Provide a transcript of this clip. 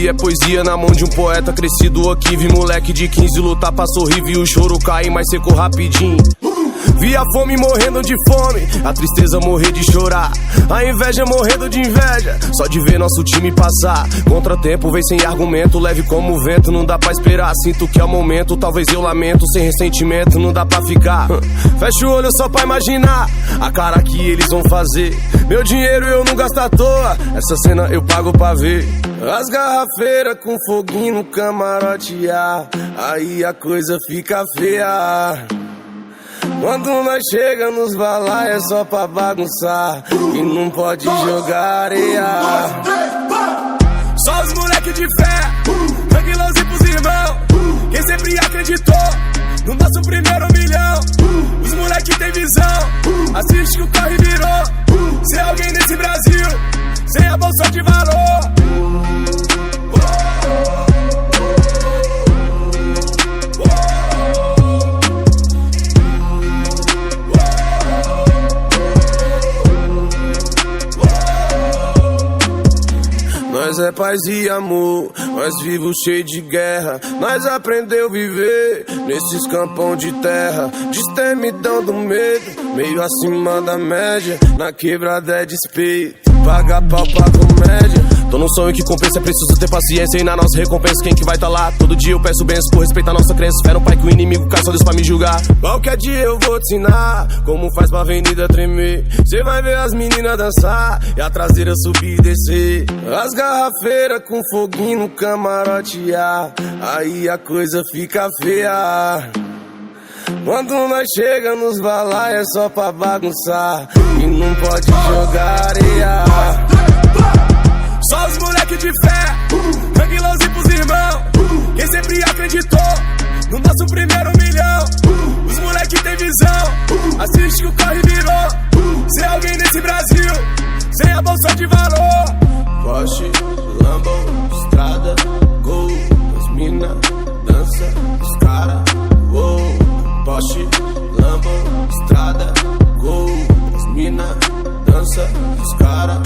ali é poesia na mão de um poeta crescido aqui. Vi moleque de 15 lutar pra sorrir, vi o choro cair, mas secou rapidinho. Vi a fome morrendo de fome, a tristeza morrer de chorar, a inveja morrendo de inveja, só de ver nosso time passar. Contratempo vem sem argumento, leve como o vento, não dá pra esperar. Sinto que é o momento, talvez eu lamento, sem ressentimento, não dá pra ficar. Fecha o olho só pra imaginar a cara que eles vão fazer. Meu dinheiro eu não gasto à toa, essa cena eu pago pra ver. As garrafeiras com foguinho no camarote, aí a coisa fica feia. Quando nós chega nos balai é só pra bagunçar e não pode jogar areia. Só os moleque de fé, tranquilãozinho pros irmãos, quem sempre acreditou no nosso primeiro milhão. Os moleque tem visão, assiste que o corre virou. Se alguém nesse Brasil sem a bolsa de valor. Nós é paz e amor, nós vivos cheio de guerra. Nós aprendeu viver nesses campão de terra. Destemidão do medo, meio acima da média. Na quebrada é despeito, paga pau pra comédia. Tô num sonho que compensa, é preciso ter paciência. E na nossa recompensa, quem que vai tá lá? Todo dia eu peço bênçãos por respeitar a nossa crença. Fé no pai que o inimigo cai, só Deus pra me julgar. Qualquer dia eu vou te ensinar como faz pra avenida tremer. Cê vai ver as meninas dançar e a traseira subir e descer. As garrafeiras com foguinho no camarote, aí a coisa fica feia. Quando nós chega nos balai é só pra bagunçar e não pode jogar areia. Só os moleque de fé, tranquilãozinho pros irmãos, quem sempre acreditou no nosso primeiro milhão. Os moleque tem visão, assiste que o corre virou. Se alguém nesse Brasil sem a bolsa de valor. Porsche, Lambo, estrada, gol, as mina, dança, os cara, uou. Porsche, Lambo, estrada, gol, as mina, dança, os cara.